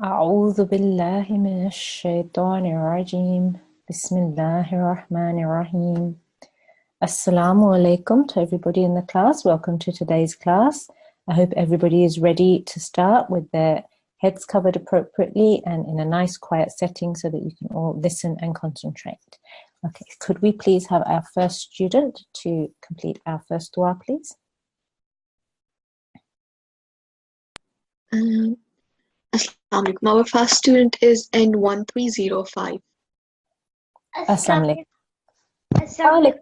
أعوذ بالله من الشيطان الرجيم بسم الله الرحمن الرحيم. Assalamu alaikum to everybody in the class. Welcome to today's class. I hope everybody is ready to start with their heads covered appropriately and in a nice quiet setting so that you can all listen and concentrate. Okay, could we please have our first student to complete our first dua, please? Assalamu alaikum. Our first student is N1305. Assalamu alaikum.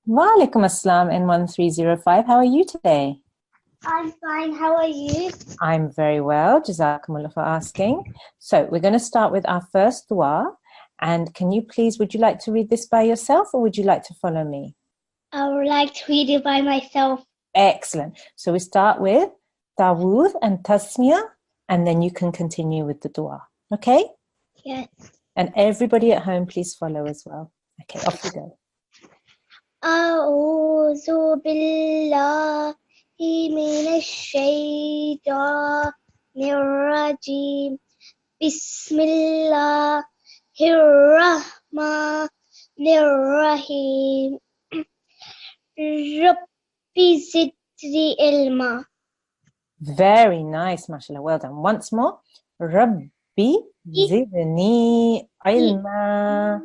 Wa alaikum assalam N1305. How are you today? I'm fine. How are you? I'm very well. Jazakumullah for asking. So we're going to start with our first dua. And can you please, would you like to read this by yourself or would you like to follow me? I would like to read it by myself. Excellent. So we start with Tawud and Tasmiyah, and then you can continue with the dua. Okay? Yes. And everybody at home, please follow as well. Okay, off you go. أعوذ بالله من الشيطان الرجيم بسم الله الرحمن الرحيم ربي زدني علما. Very nice, mashallah. Well done. Once more. Rabbi zidni ilma.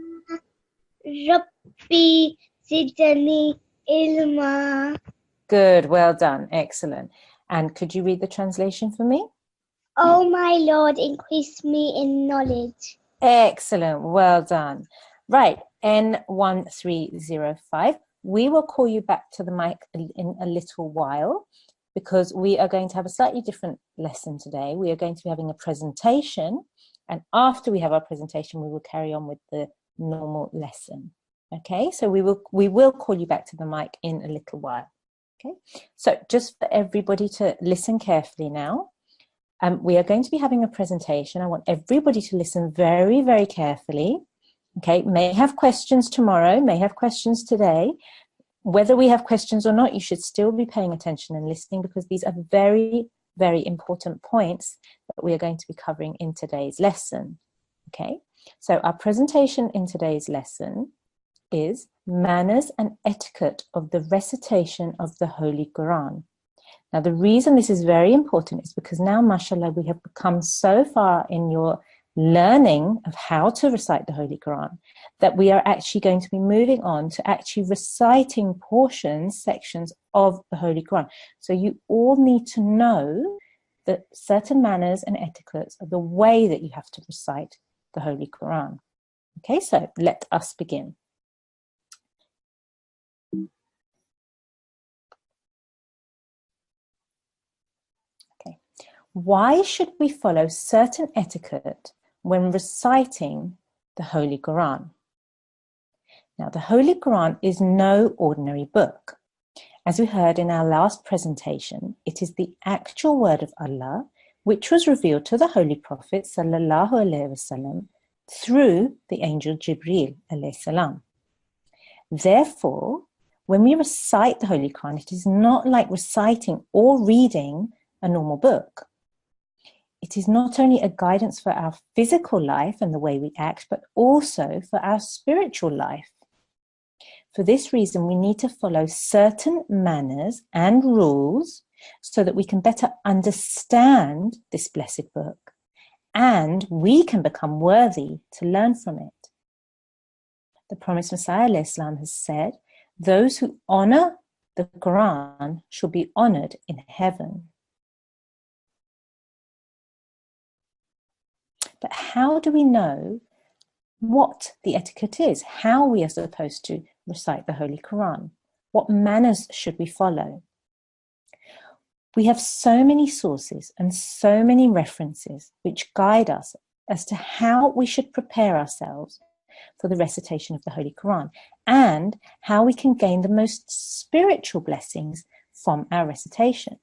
Rabbi zidni ilma. Good, well done. Excellent. And could you read the translation for me? Oh my Lord, increase me in knowledge. Excellent, well done. Right, N1305. We will call you back to the mic in a little while because we are going to have a slightly different lesson today. We are going to be having a presentation, and after we have our presentation, we will carry on with the normal lesson. Okay, so we will call you back to the mic in a little while. Okay, so just for everybody to listen carefully now. We are going to be having a presentation. I want everybody to listen very, very carefully. Okay, may have questions tomorrow, may have questions today. Whether we have questions or not, you should still be paying attention and listening because these are very, very important points that we are going to be covering in today's lesson. Okay, so our presentation in today's lesson is manners and etiquette of the recitation of the Holy Quran. Now, the reason this is very important is because now, mashallah, we have become so far in your learning of how to recite the Holy Quran that we are actually going to be moving on to actually reciting sections of the Holy Quran. So you all need to know that certain manners and etiquettes are the way that you have to recite the Holy Quran. Okay, so let us begin. Why should we follow certain etiquette when reciting the Holy Quran? Now, the Holy Quran is no ordinary book. As we heard in our last presentation, it is the actual word of Allah, which was revealed to the Holy Prophet sallallahu alaihi wasallam through the angel Jibreel alayhi salam. Therefore, when we recite the Holy Quran, it is not like reciting or reading a normal book. It is not only a guidance for our physical life and the way we act, but also for our spiritual life. For this reason, we need to follow certain manners and rules so that we can better understand this blessed book and we can become worthy to learn from it. The promised Messiah ﷺ has said, those who honor the Quran shall be honored in heaven. But how do we know what the etiquette is? How we are supposed to recite the Holy Quran? What manners should we follow? We have so many sources and so many references which guide us as to how we should prepare ourselves for the recitation of the Holy Quran and how we can gain the most spiritual blessings from our recitation.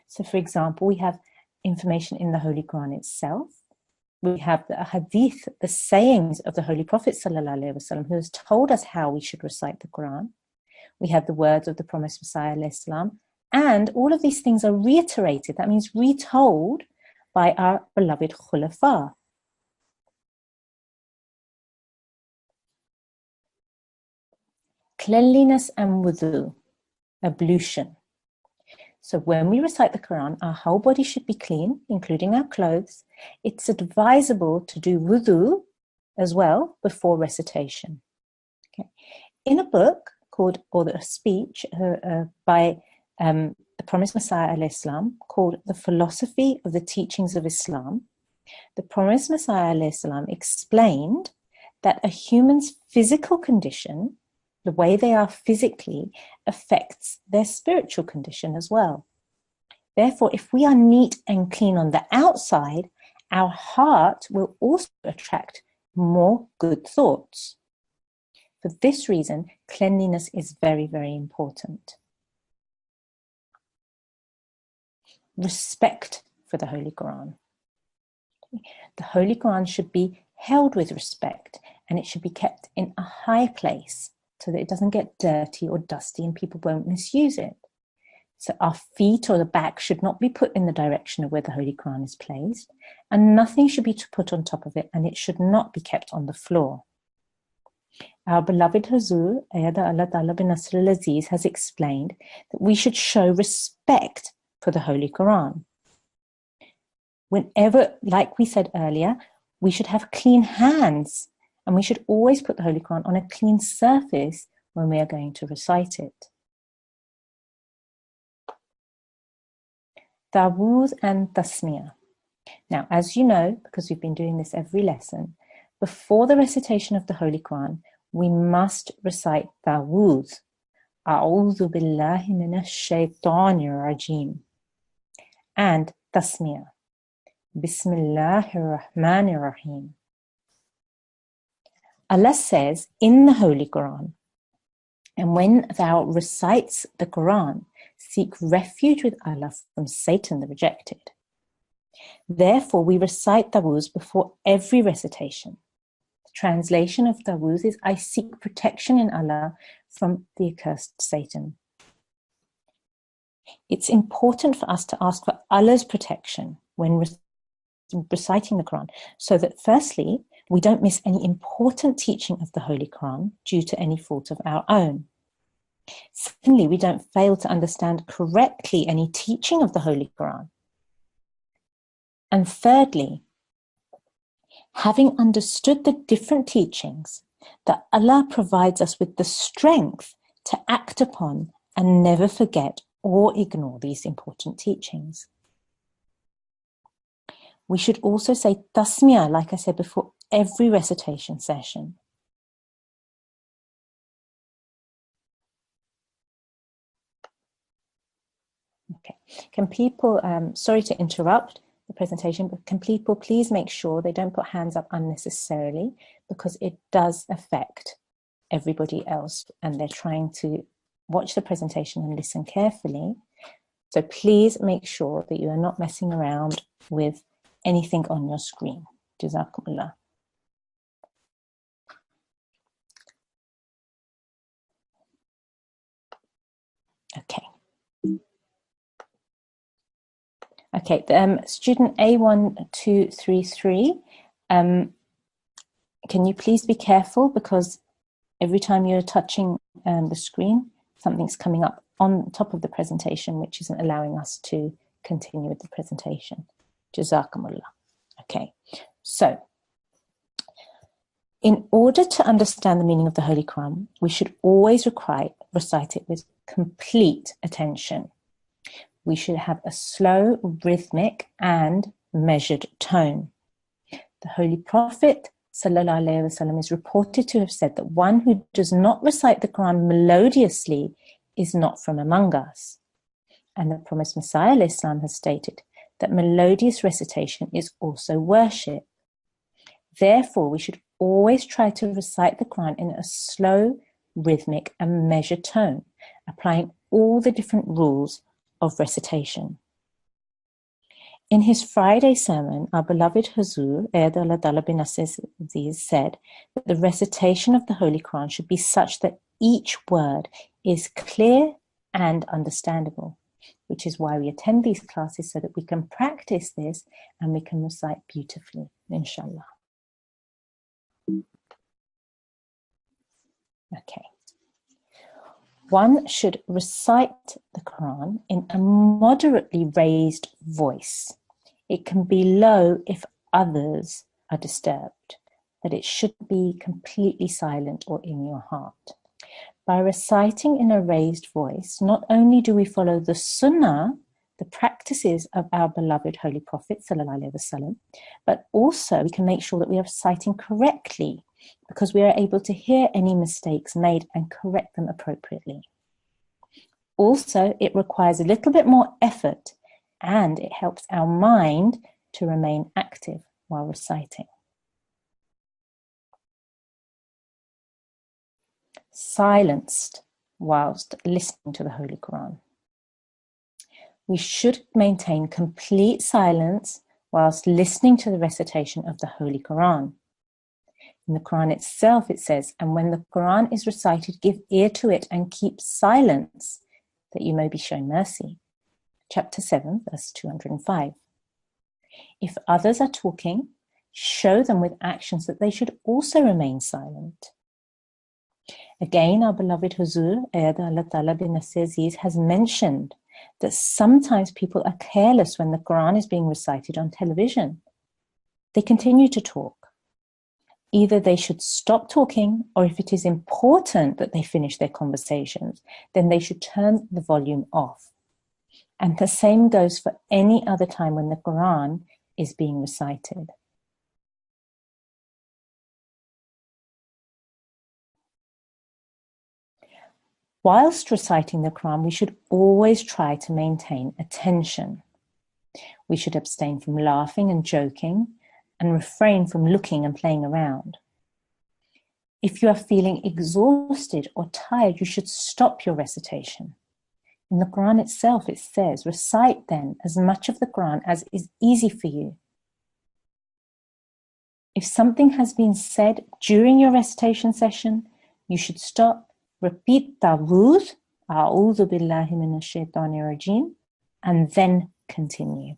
So, for example, we have information in the Holy Quran itself. We have the hadith, the sayings of the Holy Prophet ﷺ, who has told us how we should recite the Quran. We have the words of the promised Messiah ﷺ, and all of these things are reiterated. That means retold by our beloved Khulafa. Cleanliness and wudu, ablution. So when we recite the Quran, our whole body should be clean, including our clothes. It's advisable to do wudu as well before recitation. Okay. In a book called, or a speech by the Promised Messiah ﷺ, called The Philosophy of the Teachings of Islam, the Promised Messiah ﷺ explained that a human's physical condition, the way they are physically, affects their spiritual condition as well. Therefore, if we are neat and clean on the outside, our heart will also attract more good thoughts. For this reason, cleanliness is very, very important. Respect for the Holy Quran. The Holy Quran should be held with respect, and it should be kept in a high place so that it doesn't get dirty or dusty and people won't misuse it. So our feet or the back should not be put in the direction of where the Holy Quran is placed, and nothing should be put on top of it, and it should not be kept on the floor. Our beloved Hazur, Ayada Allah Ta'ala bin Nasr al-Aziz, has explained that we should show respect for the Holy Quran. Whenever, like we said earlier, we should have clean hands, and we should always put the Holy Quran on a clean surface when we are going to recite it. Tawuz and Tasmiyah. Now, as you know, because we've been doing this every lesson, before the recitation of the Holy Quran, we must recite Tawuz. A'udhu billahi minash shaitanir rajim. And Tasmiyah. Bismillahir Rahmanir Rahim. Allah says in the Holy Quran, and when thou recites the Quran, seek refuge with Allah from Satan the rejected. Therefore, we recite Tawuz before every recitation. The translation of Tawuz is, I seek protection in Allah from the accursed Satan. It's important for us to ask for Allah's protection when reciting the Quran, so that firstly, we don't miss any important teaching of the Holy Quran due to any fault of our own. Secondly, we don't fail to understand correctly any teaching of the Holy Quran. And thirdly, having understood the different teachings, that Allah provides us with the strength to act upon and never forget or ignore these important teachings. We should also say tasmiyah, like I said before, every recitation session. Okay. Can people, sorry to interrupt the presentation, but can people please make sure they don't put hands up unnecessarily, because it does affect everybody else and they're trying to watch the presentation and listen carefully. So please make sure that you are not messing around with anything on your screen. Jazakumullah. Okay. Okay, student A1233, can you please be careful, because every time you're touching the screen, something's coming up on top of the presentation, which isn't allowing us to continue with the presentation. Jazakumullah. Okay, so in order to understand the meaning of the Holy Quran, we should always recite it with complete attention. We should have a slow, rhythmic, and measured tone. The Holy Prophet ﷺ is reported to have said that one who does not recite the Quran melodiously is not from among us. And the Promised Messiah ﷺ has stated that melodious recitation is also worship. Therefore, we should always try to recite the Quran in a slow, rhythmic, and measured tone, applying all the different rules of recitation. In his Friday sermon, our beloved Hazur, Ayad Allah Ta'ala bin Nasr al-Aziz, said that the recitation of the Holy Quran should be such that each word is clear and understandable. which is why we attend these classes, so that we can practice this and we can recite beautifully, inshallah. Okay. One should recite the Quran in a moderately raised voice. It can be low if others are disturbed, but it should be completely silent or in your heart. By reciting in a raised voice, not only do we follow the sunnah, the practices of our beloved Holy Prophet ﷺ, but also we can make sure that we are reciting correctly, because we are able to hear any mistakes made and correct them appropriately. Also, it requires a little bit more effort, and it helps our mind to remain active while reciting. Silenced whilst listening to the Holy Quran. We should maintain complete silence whilst listening to the recitation of the Holy Quran. In the Quran itself it says, "And when the Quran is recited, give ear to it and keep silence, that you may be shown mercy." Chapter 7, verse 205. If others are talking, show them with actions that they should also remain silent. Again, our beloved Huzur, Allah Ta'ala bin Nasirat, has mentioned that sometimes people are careless when the Quran is being recited on television. They continue to talk. Either they should stop talking, or if it is important that they finish their conversations, then they should turn the volume off. And the same goes for any other time when the Quran is being recited. Whilst reciting the Quran, we should always try to maintain attention. We should abstain from laughing and joking, and refrain from looking and playing around. If you are feeling exhausted or tired, you should stop your recitation. In the Quran itself, it says, recite then as much of the Quran as is easy for you. If something has been said during your recitation session, you should stop, repeat ta'awudh, a'udhu billahi minash shaitanir rajim, and then continue.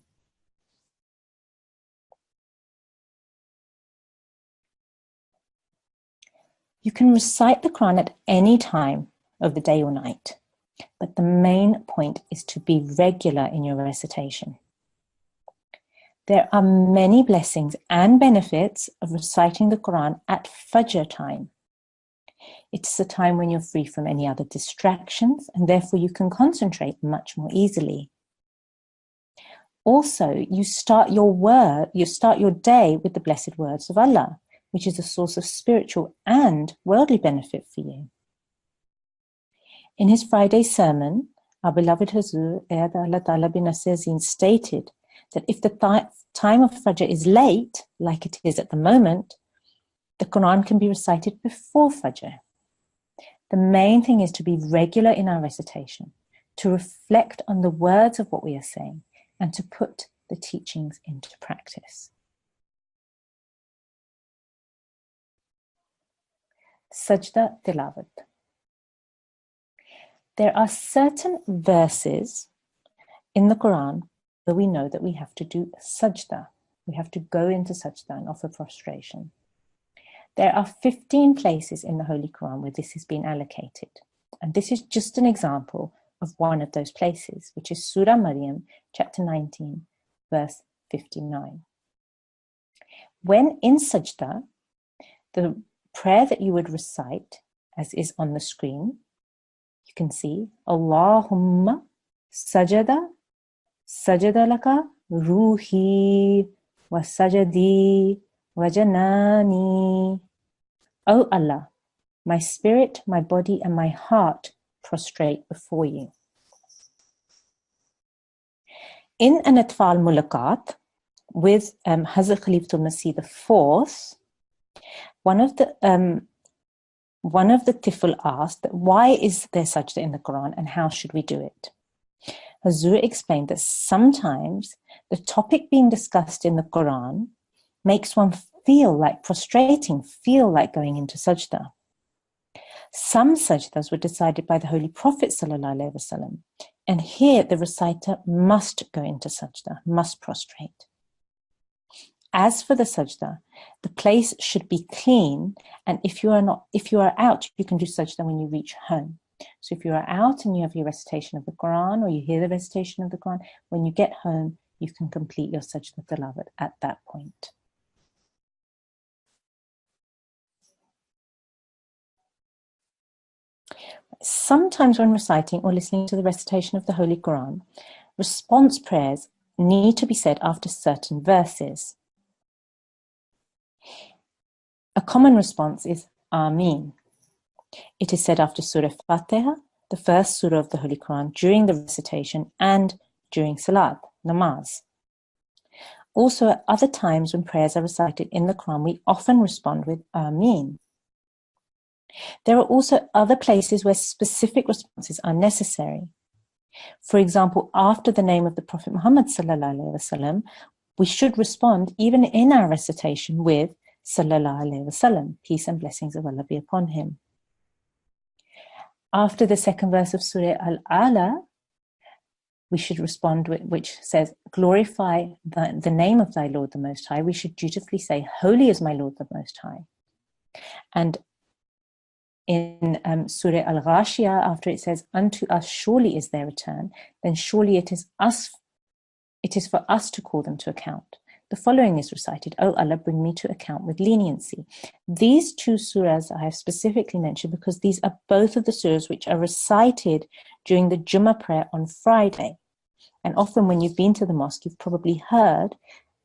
You can recite the Quran at any time of the day or night, but the main point is to be regular in your recitation. There are many blessings and benefits of reciting the Quran at Fajr time. It's a time when you're free from any other distractions, and therefore you can concentrate much more easily. Also, you start your day with the blessed words of Allah, which is a source of spiritual and worldly benefit for you. In his Friday sermon, our beloved Huzur, Allah Ta'ala bin Nasirat, stated that if the time of Fajr is late, like it is at the moment, the Quran can be recited before Fajr. The main thing is to be regular in our recitation, to reflect on the words of what we are saying, and to put the teachings into practice. Sajda Tilawat. There are certain verses in the Quran where we know that we have to do sajda. We have to go into sajda and offer prostration. There are 15 places in the Holy Quran where this has been allocated. And this is just an example of one of those places, which is Surah Maryam, chapter 19, verse 59. When in sajda, the prayer that you would recite, as is on the screen, you can see, Allahumma sajada laka ruhi wa sajadi wa janani. O Allah, my spirit, my body, and my heart prostrate before you. In an Atfal Mulaqat with Hazrat Khalifatul Masih IV, one of the Tifl asked, why is there sajda in the Quran and how should we do it? Hazur explained that sometimes the topic being discussed in the Quran makes one feel like prostrating, feel like going into sajda. Some sajdas were decided by the Holy Prophet ﷺ, And here the reciter must go into sajda, must prostrate. As for the sajda, the place should be clean, and if you are out, you can do sajda when you reach home. So if you are out and you have your recitation of the Quran, or you hear the recitation of the Quran, when you get home, you can complete your sajda tilawat at that point. Sometimes when reciting or listening to the recitation of the Holy Quran, response prayers need to be said after certain verses. A common response is Ameen. It is said after Surah Fatiha, the first surah of the Holy Quran, during the recitation and during Salat, namaz. Also, at other times when prayers are recited in the Quran, we often respond with Ameen. There are also other places where specific responses are necessary. For example, after the name of the Prophet Muhammad ﷺ, we should respond even in our recitation with Sallallahu Alaihi Wasallam, peace and blessings of Allah be upon him. After the second verse of Surah Al-Ala, we should respond with, which says, glorify the name of thy Lord the Most High. We should dutifully say, holy is my Lord the Most High. And in Surah Al-Ghashiyah, after it says, unto us surely is their return, then surely it is for us to call them to account. The following is recited, O Allah, bring me to account with leniency. These two surahs I have specifically mentioned because these are both of the surahs which are recited during the Jummah prayer on Friday. And often when you've been to the mosque, you've probably heard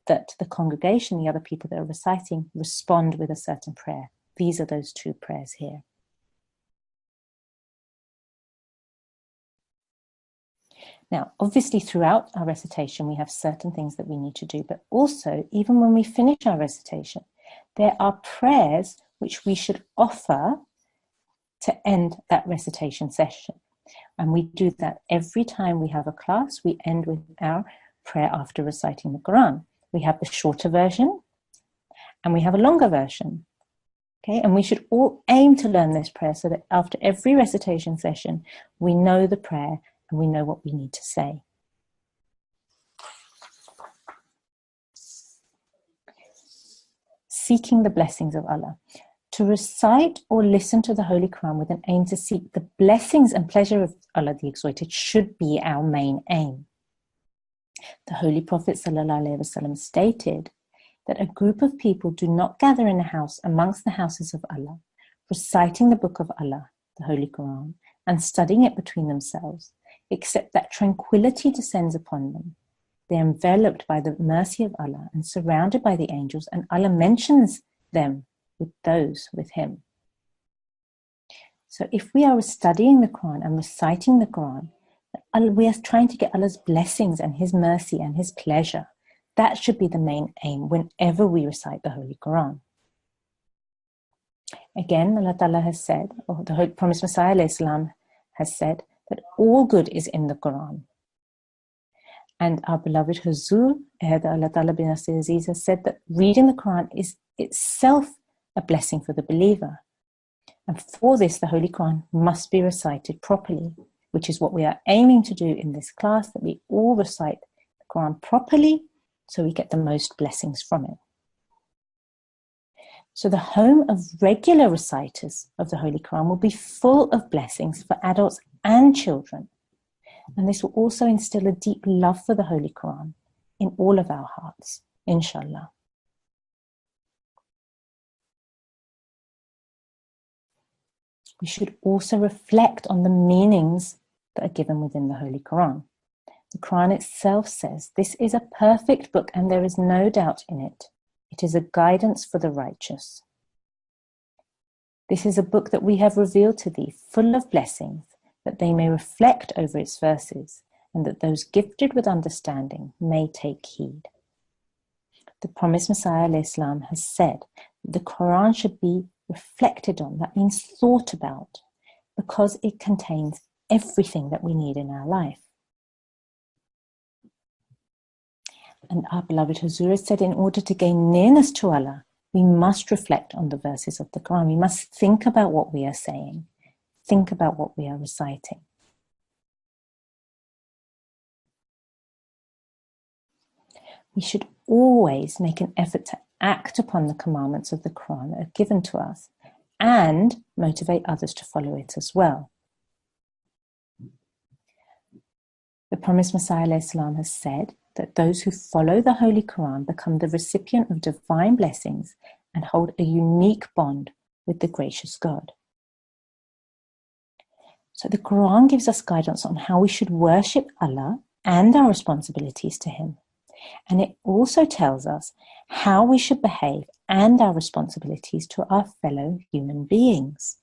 that the congregation, the other people that are reciting, respond with a certain prayer. These are those two prayers here. Now, obviously, throughout our recitation, we have certain things that we need to do, but also, even when we finish our recitation, there are prayers which we should offer to end that recitation session. And we do that every time we have a class. We end with our prayer after reciting the Quran. We have the shorter version and we have a longer version. Okay, and we should all aim to learn this prayer so that after every recitation session, we know the prayer and we know what we need to say. Seeking the blessings of Allah. To recite or listen to the Holy Quran with an aim to seek the blessings and pleasure of Allah the Exalted should be our main aim. The Holy Prophet ﷺ stated that a group of people do not gather in a house amongst the houses of Allah, reciting the book of Allah, the Holy Quran, and studying it between themselves, except that tranquility descends upon them. They are enveloped by the mercy of Allah and surrounded by the angels, and Allah mentions them with those with him. So if we are studying the Quran and reciting the Quran, we are trying to get Allah's blessings and his mercy and his pleasure. That should be the main aim whenever we recite the Holy Quran. Again, Allah Ta'ala has said, or the Holy Promised Messiah ﷺ has said, that all good is in the Quran. And our beloved Huzur, Allah Ta'ala bin Nasir Aziz, has said that reading the Quran is itself a blessing for the believer. And for this, the Holy Quran must be recited properly, which is what we are aiming to do in this class, that we all recite the Quran properly so we get the most blessings from it. So the home of regular reciters of the Holy Quran will be full of blessings for adults and children. And this will also instill a deep love for the Holy Quran in all of our hearts, inshallah. We should also reflect on the meanings that are given within the Holy Quran. The Quran itself says, "This is a perfect book and there is no doubt in it. It is a guidance for the righteous. This is a book that we have revealed to thee, full of blessings, that they may reflect over its verses, and that those gifted with understanding may take heed." The Promised Messiah ﷺ has said that the Quran should be reflected on, that means thought about, because it contains everything that we need in our life. And our beloved Huzur has said, in order to gain nearness to Allah, we must reflect on the verses of the Quran. We must think about what we are saying, think about what we are reciting. We should always make an effort to act upon the commandments of the Quran that are given to us and motivate others to follow it as well. The promised Messiah ﷺ has said that those who follow the Holy Quran become the recipient of divine blessings and hold a unique bond with the gracious God. So the Quran gives us guidance on how we should worship Allah and our responsibilities to Him. And it also tells us how we should behave and our responsibilities to our fellow human beings.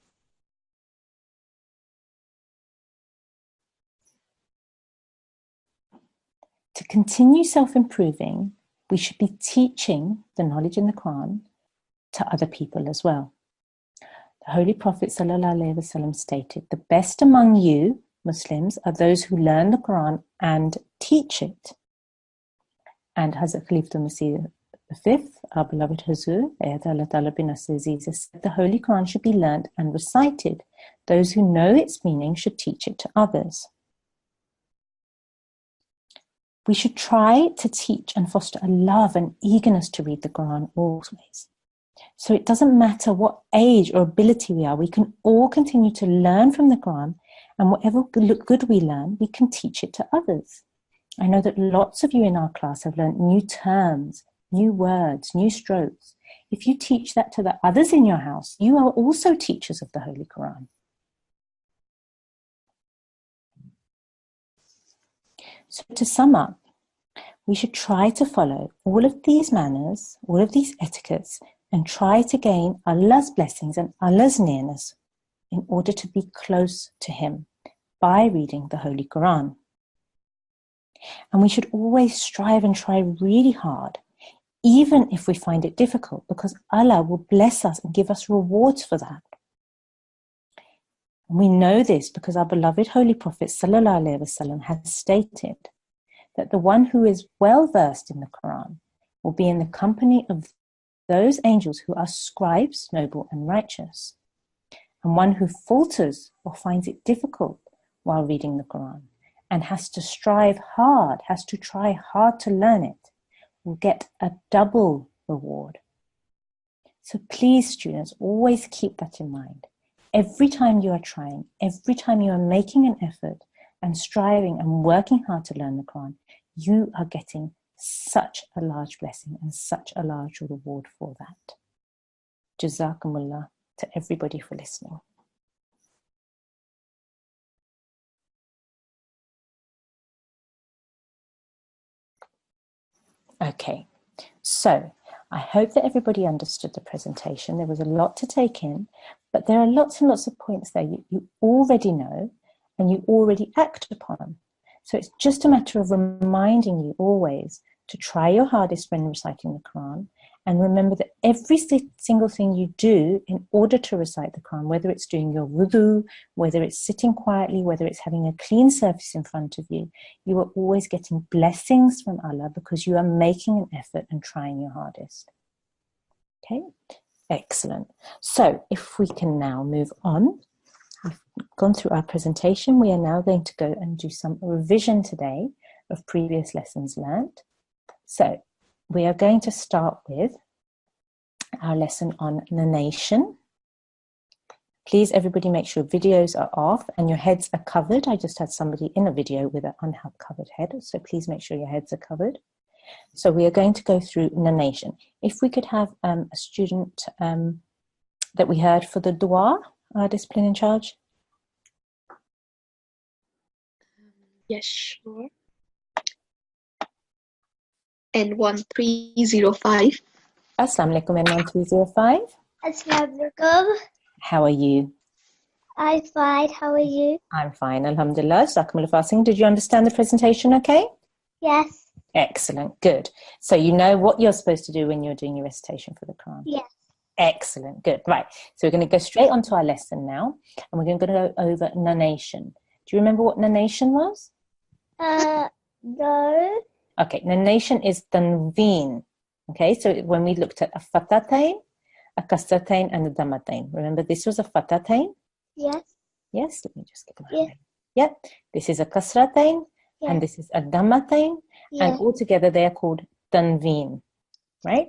To continue self-improving, we should be teaching the knowledge in the Quran to other people as well. The Holy Prophet ﷺ stated, "The best among you, Muslims, are those who learn the Quran and teach it." And Hazrat Khalifatul Masih V, our beloved Hazur, said the Holy Quran should be learnt and recited. Those who know its meaning should teach it to others. We should try to teach and foster a love and eagerness to read the Quran always. So it doesn't matter what age or ability we are, we can all continue to learn from the Quran, and whatever good we learn, we can teach it to others. I know that lots of you in our class have learned new terms, new words, new strokes. If you teach that to the others in your house, you are also teachers of the Holy Quran. So to sum up, we should try to follow all of these manners, all of these etiquettes, and try to gain Allah's blessings and Allah's nearness in order to be close to Him by reading the Holy Quran. And we should always strive and try really hard, even if we find it difficult, because Allah will bless us and give us rewards for that. And we know this because our beloved Holy Prophet ﷺ has stated that the one who is well versed in the Quran will be in the company of those angels who are scribes, noble and righteous. And one who falters or finds it difficult while reading the Quran and has to strive hard, has to try hard to learn it, will get a double reward. So please, students, always keep that in mind. Every time you are trying, every time you are making an effort and striving and working hard to learn the Quran, you are getting such a large blessing and such a large reward for that. Jazakumullah to everybody for listening. Okay, so I hope that everybody understood the presentation. There was a lot to take in, but there are lots and lots of points there you already know and you already act upon. So it's just a matter of reminding you always to try your hardest when reciting the Quran, and remember that every single thing you do in order to recite the Quran, whether it's doing your wudu, whether it's sitting quietly, whether it's having a clean surface in front of you, you are always getting blessings from Allah because you are making an effort and trying your hardest. Okay, excellent. So if we can now move on, we've gone through our presentation. We are now going to go and do some revision today of previous lessons learnt. So we are going to start with our lesson on nanation. Please, everybody, make sure videos are off and your heads are covered. I just had somebody in a video with an uncovered head, so please make sure your heads are covered. So we are going to go through nanation. If we could have a student that we heard for the dua, our discipline in charge. Yes, sure. N1305. Assalamu alaikum, N1305. Assalamu alaikum. How are you? I'm fine. How are you? I'm fine, alhamdulillah. Jazakumullah fasting. Did you understand the presentation okay? Yes. Excellent, good. So you know what you're supposed to do when you're doing your recitation for the Quran? Yes. Excellent, good. Right, so we're going to go straight on to our lesson now, and we're going to go over nanation. Do you remember what nanation was? No. Okay, nanation is tanveen. Okay, so when we looked at a fatatain, a kasratain, and a damatain. Remember, this was a fatatain? Yes. Yes, let me just get my Yes. Yep, this is a kasratain, Yes. and this is a damatain, Yes. and altogether they are called tanveen, right?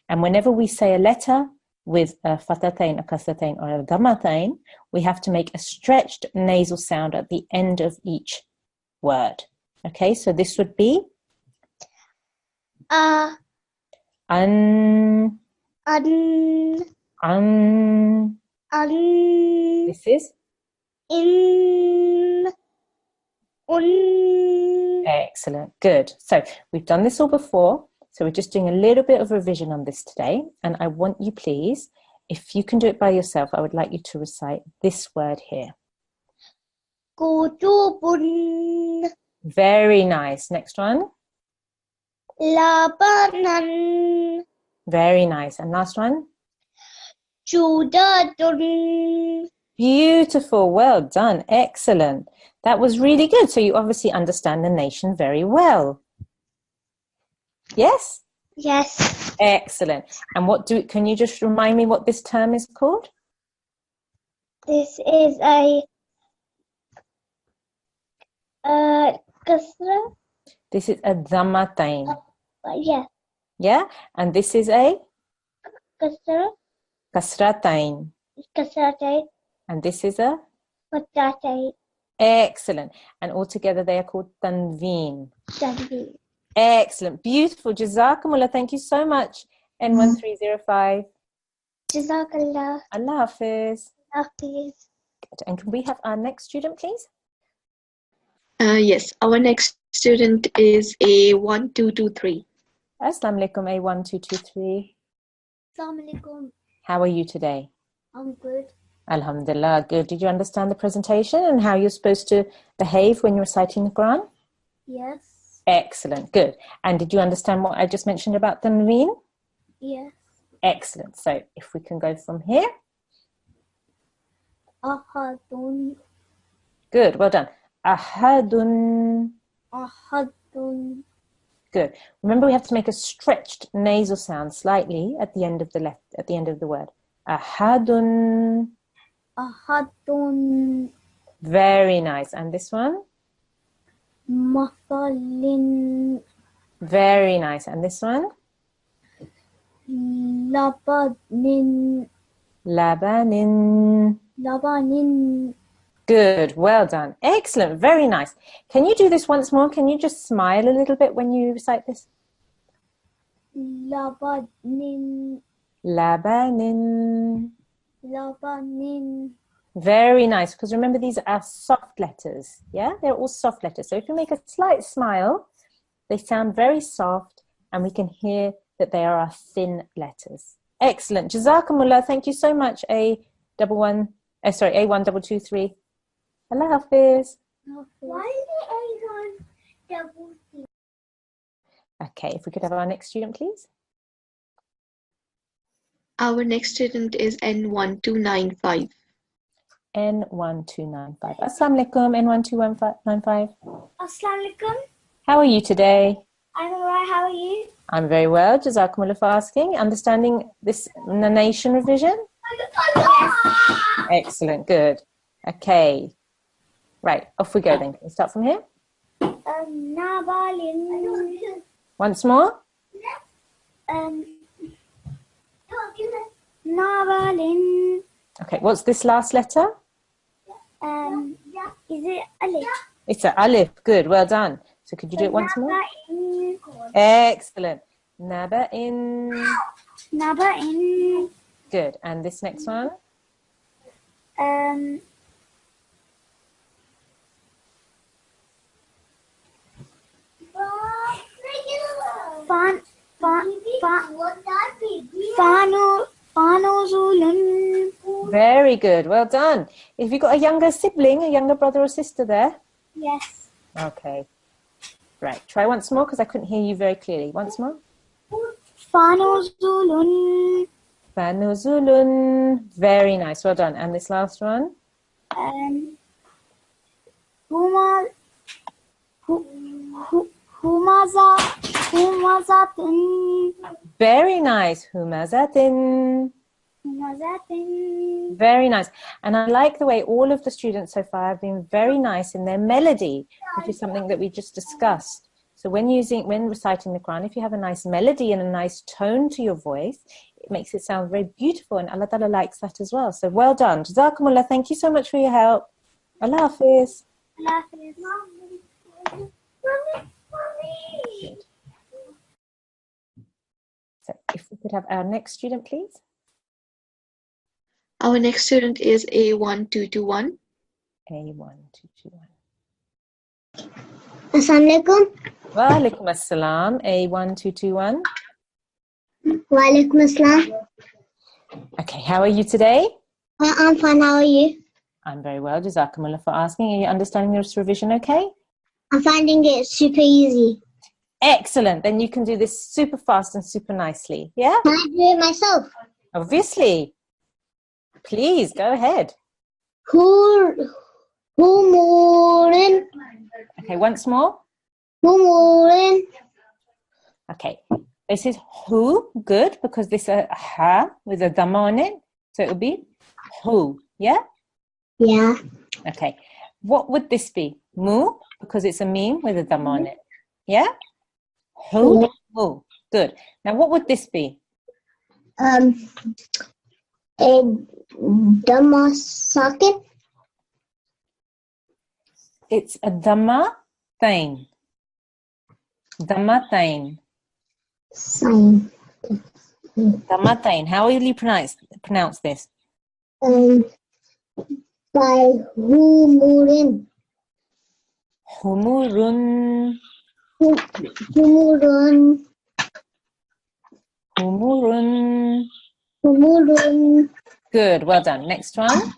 And whenever we say a letter with a fatatain, a kasratain, or a dhammatain, we have to make a stretched nasal sound at the end of each word. Okay, so this would be an, an. This is in, un. excellent. Good. So we've done this all before. So we're just doing a little bit of revision on this today. And I want you, please, if you can do it by yourself, I would like you to recite this word here. Kutubun. Very nice. Next one. Labanan. Very nice. And last one. Judadun. Beautiful. Well done. Excellent. That was really good. So you obviously understand the nation very well. Yes? Yes. Excellent. And can you just remind me what this term is called? This is a kasra. This is a dhammatain. Yes. Yeah? And this is a Kasra. kasratain. Kasratai. And this is a Fatatai. excellent. And altogether they are called tanveen. Tanveen. Excellent. Beautiful. Jazakumullah. Thank you so much. N1305. Jazakallah. Allah Hafiz. Hafiz. And can we have our next student, please? Yes, our next student is A1223. Assalamu alaikum, A1223. Assalamu alaikum. How are you today? I'm good. Alhamdulillah. Good. Did you understand the presentation and how you're supposed to behave when you're reciting the Quran? Yes. Excellent. Good. And did you understand what I just mentioned about tanveen? Yes. Excellent. So if we can go from here. Ahadun. Good. Well done. Ahadun. Ahadun. Good. Remember, we have to make a stretched nasal sound slightly at the end of the word. Ahadun. Ahadun. Very nice. And this one? Mathalin. Very nice. And this one? Labanin. Labanin. Labanin. Good. Well done. Excellent. Very nice. Can you do this once more? Can you just smile a little bit when you recite this? Labanin. Labanin. Labanin. Very nice. Because remember, these are soft letters. Yeah? They're all soft letters. So if you make a slight smile, they sound very soft and we can hear that they are our thin letters. Excellent. Jazakumullah. Thank you so much, A1223. Allah Hafiz. Why is it A123? Okay, if we could have our next student, please. Our next student is N1295. N1295. Assalamu alaikum, N1295. Assalamu alaikum. How are you today? I'm alright. How are you? I'm very well. Jazakumullah for asking. Understanding this nation revision? Yes. Excellent. Good. Okay. Right. Off we go then. Can we start from here? Nabalin. Once more. Nabalin. Okay. What's this last letter? Is it alif? It's an alif. Good. Well done. So could you do it once more? Naba'in. Excellent. Naba'in. Naba'in. Good. And this next one? Fanuzulun. Very good. Well done. Have you got a younger sibling, a younger brother or sister there? Yes. Okay. Right. Try once more because I couldn't hear you very clearly. Once more. Fanuzulun. Fanuzulun. Very nice. Well done. And this last one? Humazatin. Very nice. Humazatin. Humazatin. Very nice. And I like the way all of the students so far have been very nice in their melody, which is something that we just discussed. So when reciting the Quran, if you have a nice melody and a nice tone to your voice, it makes it sound very beautiful, and Allah Ta'ala likes that as well. So well done. Jazakumullah. Thank you so much for your help. Allah Hafiz. Allah Hafiz. Good. So if we could have our next student, please. Our next student is A1221. A1221. Assalamualaikum. Wa alaikum assalam. A1221. Walaikum assalam. Okay, how are you today? I'm fine. How are you? I'm very well. Jazakumullah for asking. Are you understanding this revision okay? I'm finding it super easy. Excellent. Then you can do this super fast and super nicely. Yeah? Can I do it myself? Obviously. Please, go ahead. Humurin. Okay, once more. Humurin. Okay. This is who. Good, because this is a ha with a dhamma on it. So it will be who. Yeah? Yeah. Okay. What would this be? Mu, because it's a meme with a dhamma on it. Yeah? Who? Mu. Good. Now, what would this be? A dhamma socket. It's a dhamma tain. Dhamma tain. Sign. Dhamma tain. How will you pronounce this? By humurin. Humurun. Humurun. Humurun. Humurun. Good. Well done. Next one.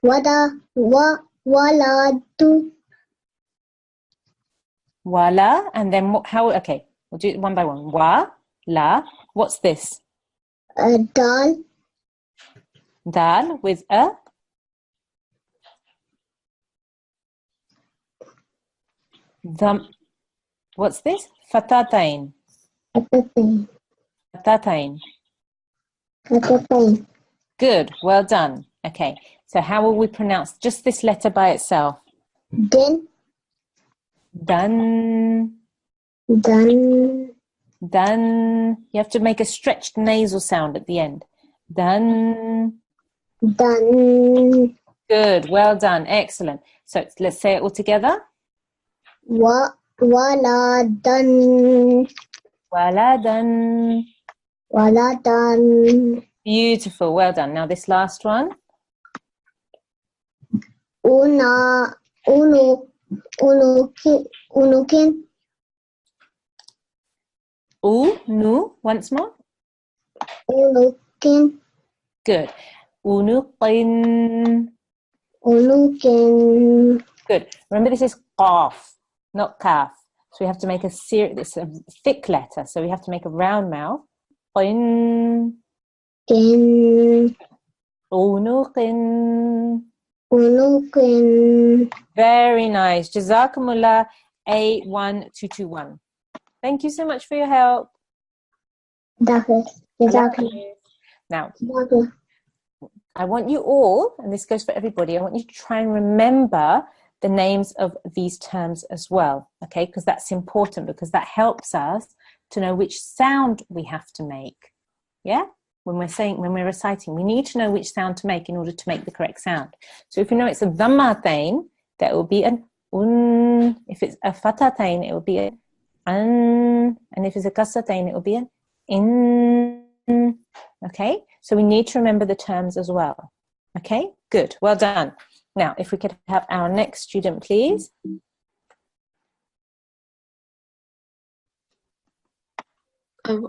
Waladu. Waladu. Wala. And then what? How? Okay. We'll do it one by one. Wa. La. What's this? Dal. Dal with a. What's this? Fatatain. Atatain. Fatatain. Atatain. Good. Well done. Okay. So how will we pronounce just this letter by itself? Then. Dan. Dan. Dan. You have to make a stretched nasal sound at the end. Dan. Dan. Good. Well done. Excellent. So let's say it all together. Waladan. Waladan. Waladan. Beautiful. Well done. Now this last one. Unukin. Nu. Once more. Unukin. Good. Unuqin. Unukin. Good. Remember this is qaf, not kaf. So we have to make it's a thick letter. So we have to make a round mouth. Qin. Kin. Unuqin. Unukin. Very nice. Jazakumullah. A1221. Thank you so much for your help. Now, I want you all, and this goes for everybody, I want you to try and remember the names of these terms as well, okay? Because that's important, because that helps us to know which sound we have to make, yeah? When we're reciting, we need to know which sound to make in order to make the correct sound. So if you know it's a dhammatain, that will be an un. If it's a fatatain, it will be an an. And if it's a kasratain, it will be an in. Okay? So we need to remember the terms as well. Okay? Good. Well done. Now, if we could have our next student, please.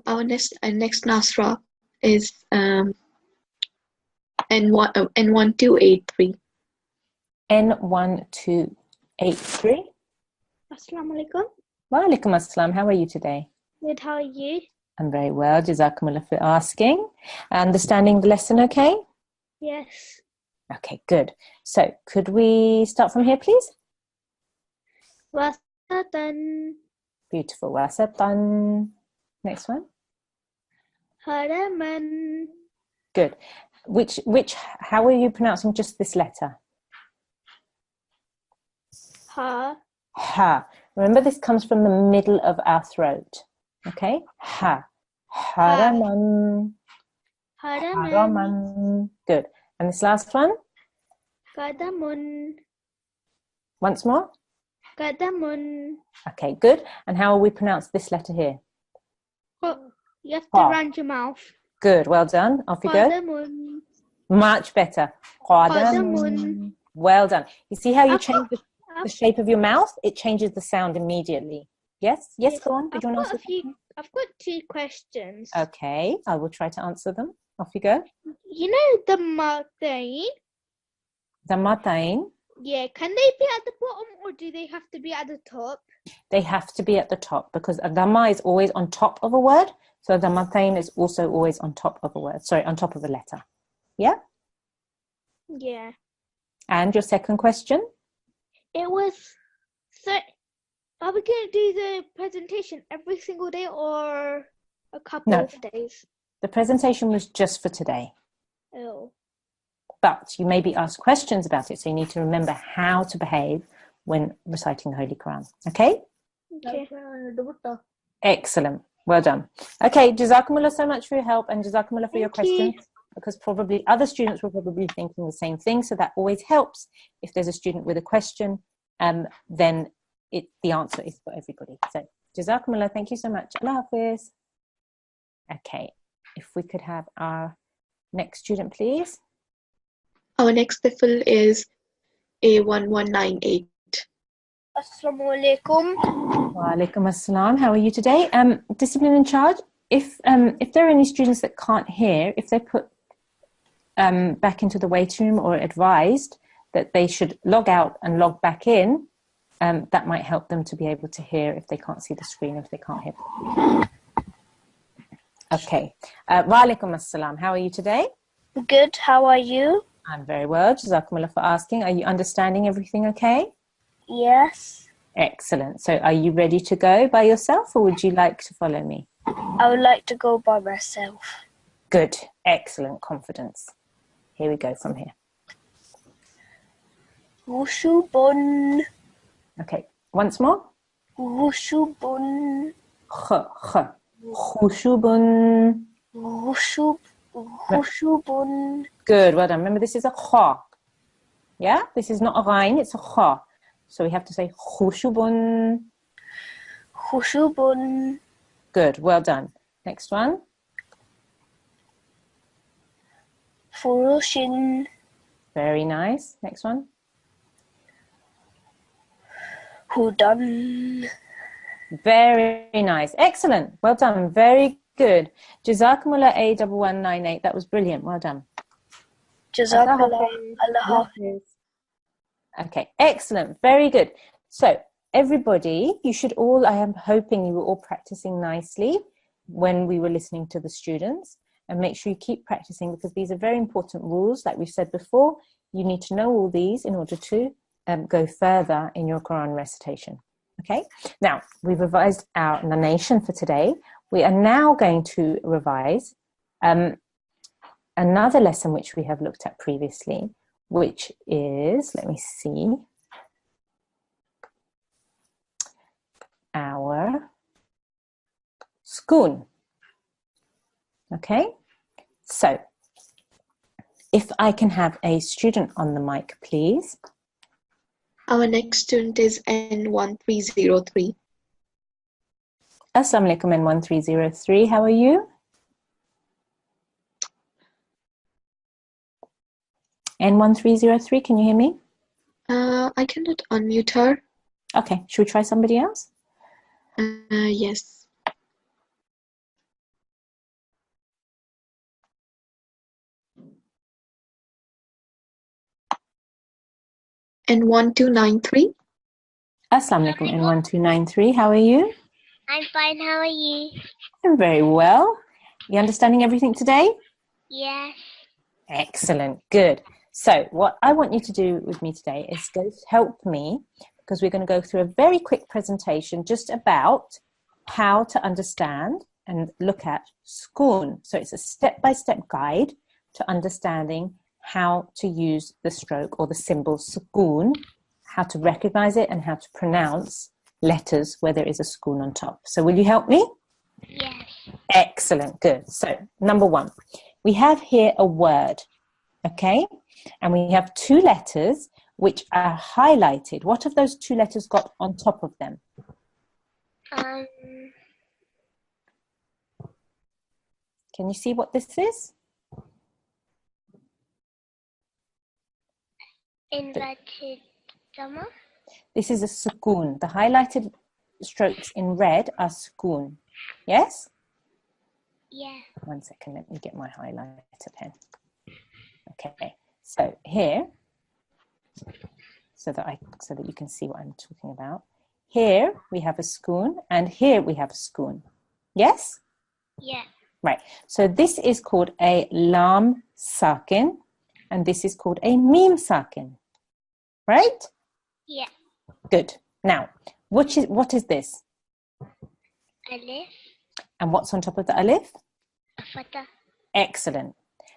Our next Nasirat is N1283. N1283. Assalamualaikum. Wa alaikum assalam. How are you today? Good, how are you? I'm very well. Jazakumullah for asking. Understanding the lesson okay? Yes. Okay, good. So could we start from here, please? Wasatan. Beautiful. Wasatan. Next one. Haraman. Good. how are you pronouncing just this letter? Ha. Ha. Remember, this comes from the middle of our throat. Okay? Ha. Haraman. Haraman. Good. And this last one? Qadamun. Once more? Qadamun. Okay, good. And how will we pronounce this letter here? You have to Ha. round your mouth. Good. Well done. Off you go. Qadamun. Much better. Qadamun. Well done. You see how you I've change got- the shape of your mouth? It changes the sound immediately. Yes? Yes, go on. Did you want to I've ask a question? I've got 2 questions. Okay, I will try to answer them. Off you go. You know the Martain? The matain, Yeah, can they be at the bottom or do they have to be at the top? they have to be at the top because a dhamma is always on top of a word. So the matain is also always on top of a word. Sorry, on top of a letter. Yeah? Yeah. And your second question? It was, so are we going to do the presentation every single day or a couple No. of days? The presentation was just for today. Oh. But you may be asked questions about it, so you need to remember how to behave when reciting the Holy Quran. Okay? Okay. Excellent. Well done. Okay, Jazakumullah so much for your help and Jazakumullah for your Thank you. questions, because probably other students were probably thinking the same thing, so that always helps. If there's a student with a question, then the answer is for everybody. So Jazakumullah, thank you so much. Allah Hafiz. Okay, if we could have our next student, please. Our next tifl is A1198. Assalamu alaikum. Wa alaikum assalam. How are you today? Discipline in charge. If there are any students that can't hear, if they put back into the waiting room or advised that they should log out and log back in, that might help them to be able to hear if they can't see the screen, if they can't hear. Okay. Wa alaikum assalam. How are you today? Good, how are you? I'm very well. Jazakumullah for asking. Are you understanding everything okay? Yes. Excellent. So are you ready to go by yourself or would you like to follow me? I would like to go by myself. Good. Excellent. Confidence. Here we go from here. Wushubun. Okay. Once more. Wushubun. Kh. Khushubun. Wushubun. Good. Well done. Remember, this is a kha. Yeah? This is not a ghain. It's a kha. So we have to say khushubun. Wushubun. Good. Well done. Next one. Furushin. Very nice. Next one. Hudan. Very nice. Excellent. Well done. Very good. Jazakumullah A1198. That was brilliant. Well done. Jazakallah. Allah. Okay. Excellent. Very good. So everybody, you should all, I am hoping you were all practicing nicely when we were listening to the students, and make sure you keep practicing because these are very important rules. Like we've said before, you need to know all these in order to go further in your Quran recitation. Okay, now we've revised our narration for today. We are now going to revise another lesson which we have looked at previously, which is, let me see, our schoon. Okay, so if I can have a student on the mic, please. Our next student is N1303. Assalamu alaikum N1303, how are you? N1303, can you hear me? I cannot unmute her. Okay, should we try somebody else? Yes. N1293. Assalamu alaikum N1293, how are you? I'm fine, how are you? I'm very well. You understanding everything today? Yes. Excellent, good. So what I want you to do with me today is go help me, because we're going to go through a very quick presentation just about how to understand and look at schoon. So it's a step-by-step guide to understanding how to use the stroke or the symbol sukoon, how to recognize it and how to pronounce letters where there is a sukoon on top. So will you help me? Yes. Excellent, good. So number one, we have here a word, okay? And we have two letters which are highlighted. What have those two letters got on top of them? Can you see what this is? Inverted comma. This is a sukoon. The highlighted strokes in red are sukoon. Yes? Yeah. 1 second, let me get my highlighter pen. Okay, so here, so that you can see what I'm talking about. Here we have a sukoon and here we have a sukoon. Yes? Yeah. Right, so this is called a lam sakin and this is called a mim sakin. Right? Yeah. Good. Now, what is this? Alif. And what's on top of the alif? A fatha. Excellent.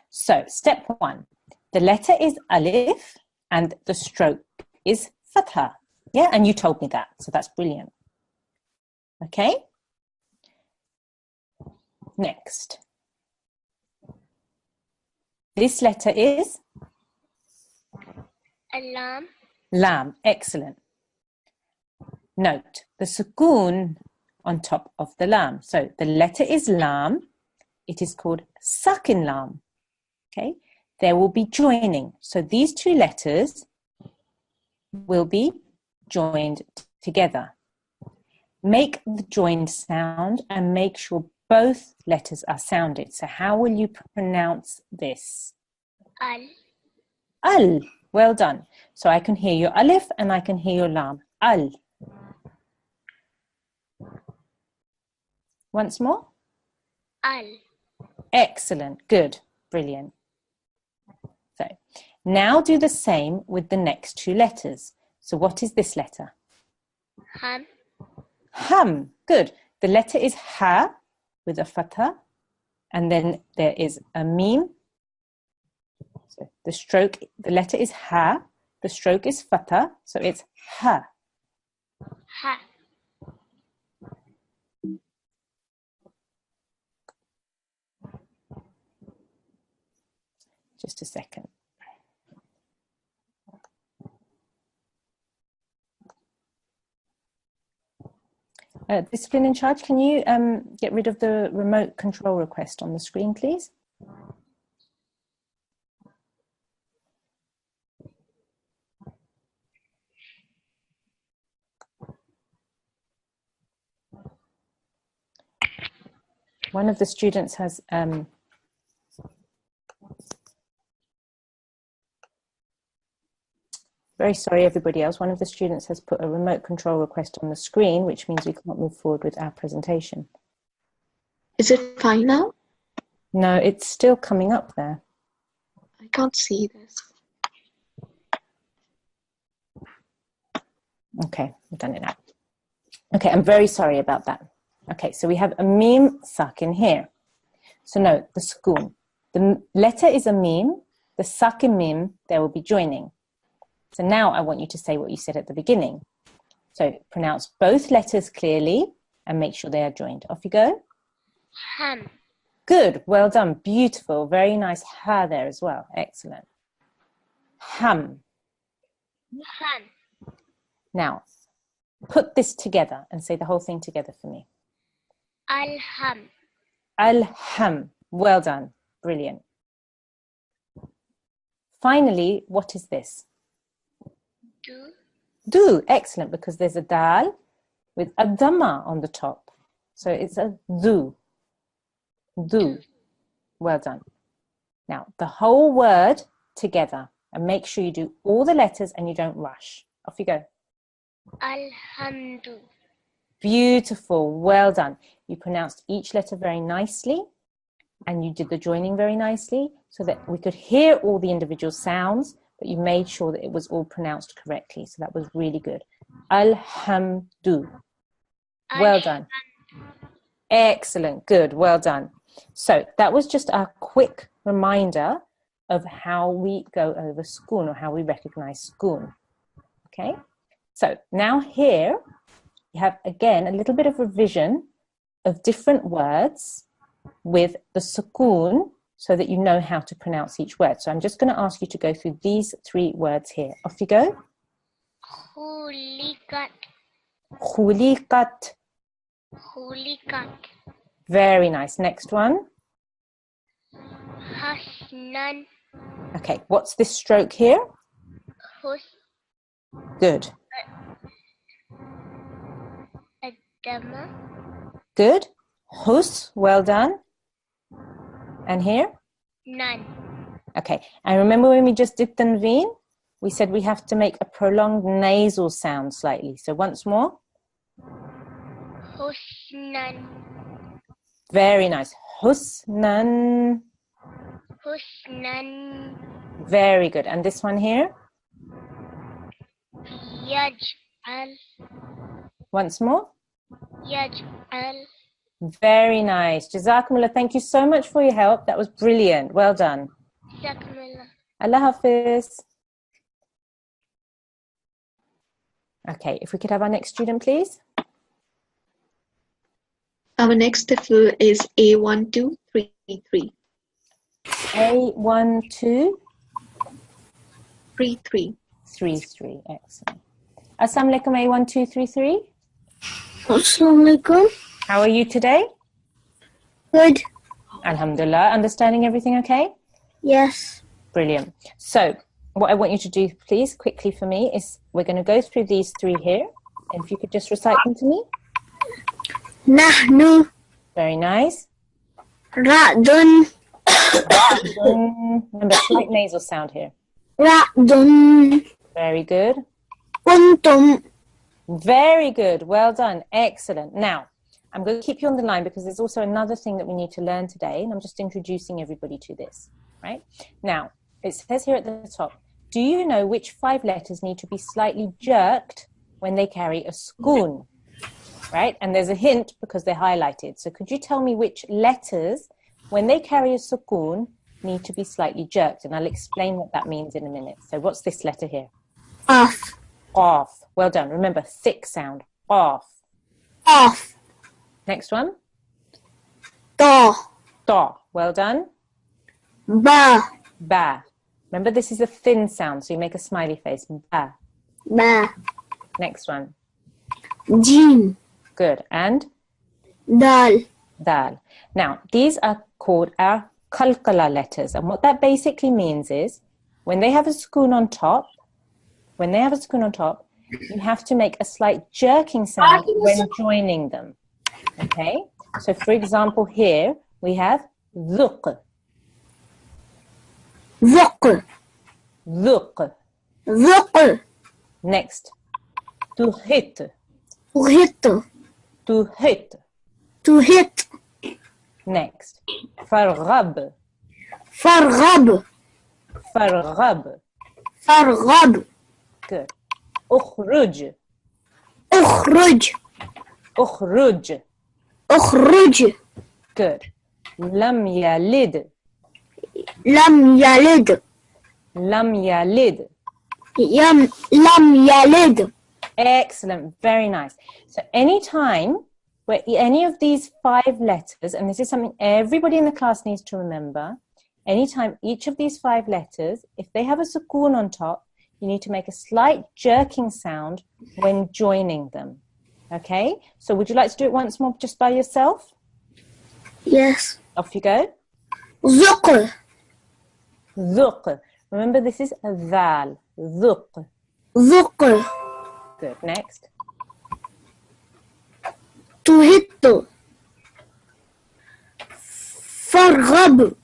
So, step one. The letter is alif and the stroke is fatha. Yeah, and you told me that, so that's brilliant. Okay? Next. This letter is? A lam. Lam. Excellent. Note the sukoon on top of the lam. So the letter is lam. It is called sakin lam. Okay? There will be joining. So these two letters will be joined together. Make the joined sound and make sure both letters are sounded. So how will you pronounce this? Al. Al. Well done. So I can hear your alif and I can hear your lam. Al. Once more. Al. Excellent. Good. Brilliant. So now do the same with the next two letters. So what is this letter? Ham. Ham. Good. The letter is ha with a fatha and then there is a mim. So the letter is ha, the stroke is fatha, so it's ha. Ha. Just a second. Discipline in charge, can you get rid of the remote control request on the screen, please? One of the students has very sorry everybody else, one of the students has put a remote control request on the screen, which means we can't move forward with our presentation. Is it fine now? No, it's still coming up there. I can't see this. Okay, we've done it now. Okay, I'm very sorry about that. Okay, so we have a mim sakin here. So note the sukoon. The letter is a mim, the sakin mim, there will be joining. So now I want you to say what you said at the beginning. So pronounce both letters clearly and make sure they are joined. Off you go. Ham. Good, well done, beautiful, very nice ha there as well, excellent. Ham. Ham. Now, put this together and say the whole thing together for me. Al-ham. Al-ham, well done, brilliant. Finally, what is this? Do. Do, excellent, because there's a dal with a dhamma on the top. So it's a do. Do. Well done. Now, the whole word together and make sure you do all the letters and you don't rush. Off you go. Alhamdu. Beautiful. Well done. You pronounced each letter very nicely and you did the joining very nicely so that we could hear all the individual sounds, but you made sure that it was all pronounced correctly. So that was really good. Alhamdu. Well done. Excellent. Good. Well done. So that was just a quick reminder of how we go over sukun, or how we recognize sukun. Okay, so now here you have again a little bit of revision of different words with the sukun so that you know how to pronounce each word. So I'm just going to ask you to go through these 3 words here. Off you go. Khuliqat. Khuliqat. Khuliqat. Very nice. Next one. Hasnan. Okay, what's this stroke here? Hus. Good. Adama. Good. Hus, well done. And here? Nan. Okay, and remember when we just did tanveen? We said we have to make a prolonged nasal sound slightly. So once more. Husnan. Very nice. Husnan. Husnan. Very good. And this one here? Yaj'al. Once more. Yaj'al. Very nice. Jazakumullah. Thank you so much for your help. That was brilliant. Well done. Jazakumullah. Allah Hafiz. Okay, if we could have our next student, please. Our next tifl is A1233. A1233. 33. Excellent. Assalamu alaikum, A1233. Assalamu alaikum. How are you today? Good. Alhamdulillah. Understanding everything okay? Yes. Brilliant. So, what I want you to do, please, quickly for me, is we're going to go through these 3 here. And if you could just recite them to me. Nahnu. Very nice. Ra'dun. Remember, slight nasal sound here. Ra'dun. Very good. Kuntum. Very good. Well done. Excellent. Now, I'm going to keep you on the line because there's also another thing that we need to learn today. And I'm just introducing everybody to this, right? Now, it says here at the top, do you know which 5 letters need to be slightly jerked when they carry a sukun? Right? And there's a hint because they're highlighted. So could you tell me which letters, when they carry a sukun, need to be slightly jerked? And I'll explain what that means in a minute. So what's this letter here? Off. Off. Well done. Remember, thick sound. Off. Off. Next one. Ta. Ta. Well done. Ba. Ba. Remember, this is a thin sound, so you make a smiley face. Ba. Ba. Next one. Jim. Good. And? Dal. Dal. Now, these are called our qalqala letters. And what that basically means is, when they have a sukun on top, you have to make a slight jerking sound when joining them. Okay? So, for example, here we have dhuq. Zuq. Dhuq. Zuq. Next. Tuhit. Hit. Tuhit. To hit. Next. Farghab. Farghab. Farghab. Farghab. Good. Ukhruj. Ukhruj. Ukhruj. Ukhruj. Good. Lam yalid. Lam yalid. Lam yalid. Lam yalid. Excellent. Very nice. So anytime where any of these 5 letters, and this is something everybody in the class needs to remember, anytime each of these 5 letters, if they have a sukun on top, you need to make a slight jerking sound when joining them. Okay? So would you like to do it once more just by yourself? Yes. Off you go. Zuq. Dhuq. Remember, this is a dhal. Dhuq. Zuq. Good. Next. To hit. Farghab.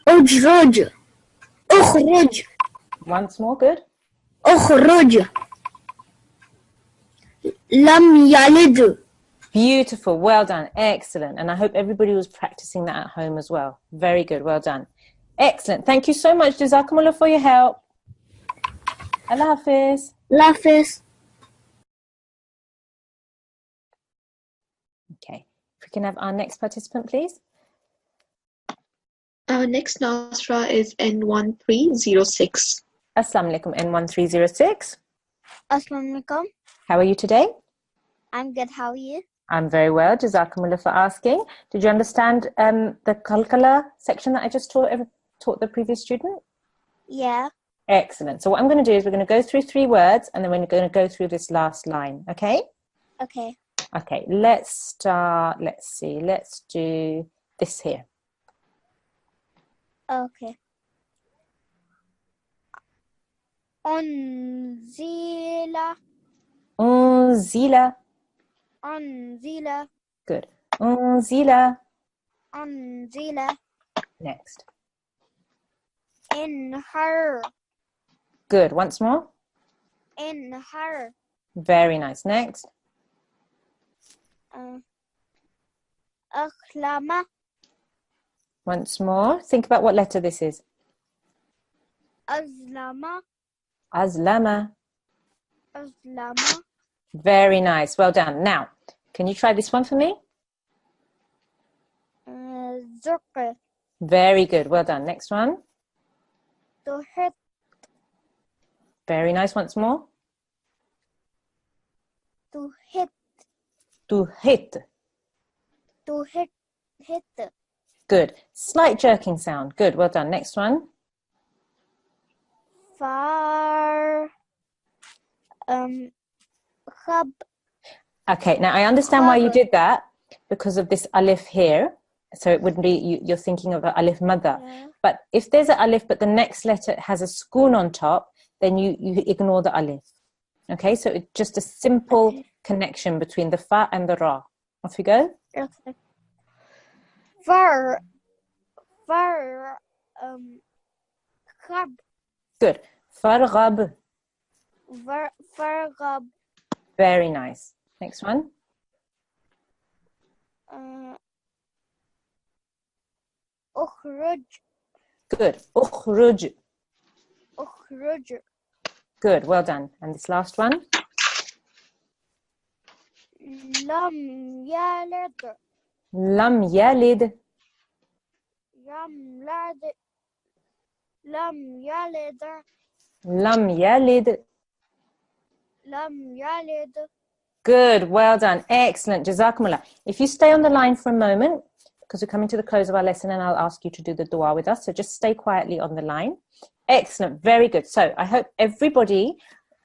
Ujruj. Ukhruj. Once more. Good. Ukhruj. Lam yalid. Beautiful. Well done. Excellent. And I hope everybody was practicing that at home as well. Very good. Well done. Excellent. Thank you so much, Jazakumullah, for your help. Allah Hafiz. Lafis. Okay. If we can have our next participant, please. Our next Nasra is N1306. Assalamu alaikum, N1306. Assalamu alaikum. How are you today? I'm good. How are you? I'm very well. Jazakumullah for asking. Did you understand the Kalkala section that I just taught the previous student? Yeah. Excellent. So what I'm going to do is we're going to go through 3 words and then we're going to go through this last line. Okay? Okay. Okay, let's start. Let's see. Let's do this here. Okay. Unzila. Unzila. Unzila. Good. Unzila. Unzila. Next. In her. Good. Once more. In her. Very nice. Next. Akhlama. Once more. Think about what letter this is. Azlama. Azlama. Azlama. Very nice. Well done. Now, can you try this one for me? Zurq. Very good. Well done. Next one. Tuhit. Very nice. Once more. Tuhit. To hit. Tuhit. Hit. Good. Slight jerking sound. Good. Well done. Next one. Far. Khab. Okay. Now, I understand why you did that because of this alif here. So it wouldn't be, you're thinking of an alif madda. Yeah. But if there's an alif, but the next letter has a sukoon on top, then you ignore the alif. Okay. So it's just a simple connection between the fa and the ra. Off you go. Okay. Khab. Good. Farghab. Farghab. Very nice. Next one. Ukhruj. Good. Ukhruj. Ukhruj. Good. Well done. And this last one. Lam yalid. Lam yalid. Lam yalid. Lam yalid. Lam yalid. Good. Well done. Excellent. Jazakumullah. If you stay on the line for a moment, because we're coming to the close of our lesson and I'll ask you to do the dua with us. So just stay quietly on the line. Excellent. Very good. So I hope everybody,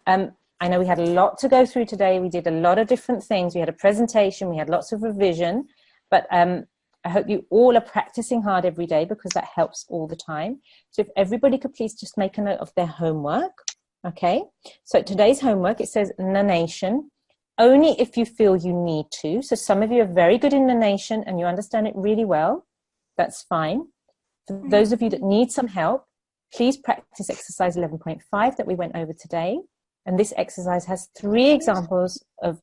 I know we had a lot to go through today. We did a lot of different things. We had a presentation. We had lots of revision. But I hope you all are practicing hard every day because that helps all the time. So if everybody could please just make a note of their homework. Okay. So today's homework, it says nonation. Only if you feel you need to. So some of you are very good in nonation and you understand it really well. That's fine. For those of you that need some help, please practice exercise 11.5 that we went over today. And this exercise has 3 examples of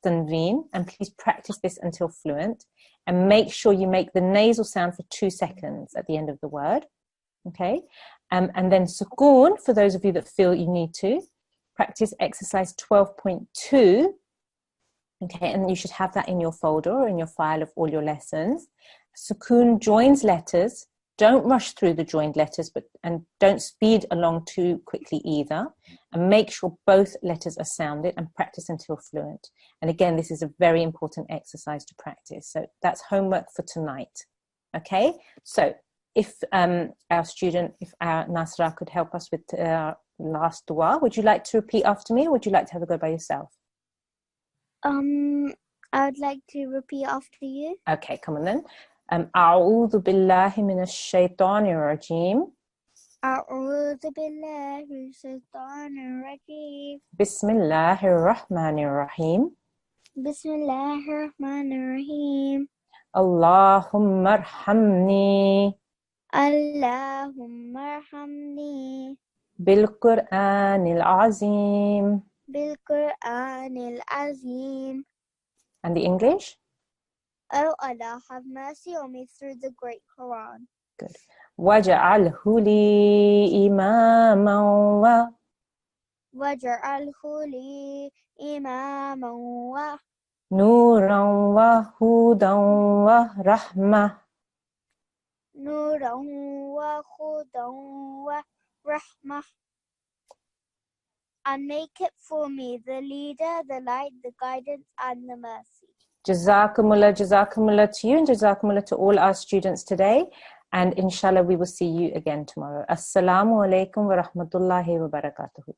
tanveen. And please practice this until fluent. And make sure you make the nasal sound for 2 seconds at the end of the word. Okay? And then sukoon, for those of you that feel you need to, practice exercise 12.2. Okay, and you should have that in your folder or in your file of all your lessons. Sukoon joins letters. Don't rush through the joined letters, and don't speed along too quickly either. And make sure both letters are sounded and practice until fluent. And again, this is a very important exercise to practice. So that's homework for tonight. Okay, so if our Nasra could help us with our last dua, would you like to repeat after me or would you like to have a go by yourself? I would like to repeat after you. Okay, come on then. أعوذ بالله من الشيطان الرجيم. أعوذ بالله من الشيطان الرجيم. بسم الله الرحمن الرحيم. بسم الله الرحمن الرحيم. اللهم ارحمني. اللهم ارحمني. بالقرآن العظيم. بالقرآن العظيم. And the English? Oh Allah, have mercy on me through the great Quran. Good. وَجَعَلْهُ لِي إِمَامًا وَاجْعَلْهُ لِي إِمَامًا نُورًا وَهُدًى وَرَحْمَةً نورا وهدى ورحمة. And make it for me the leader, the light, the guidance, and the mercy. Jazakumullah to you, and Jazakumullah to all our students today. And inshallah, we will see you again tomorrow. Assalamu alaikum wa rahmatullahi wa barakatuhu.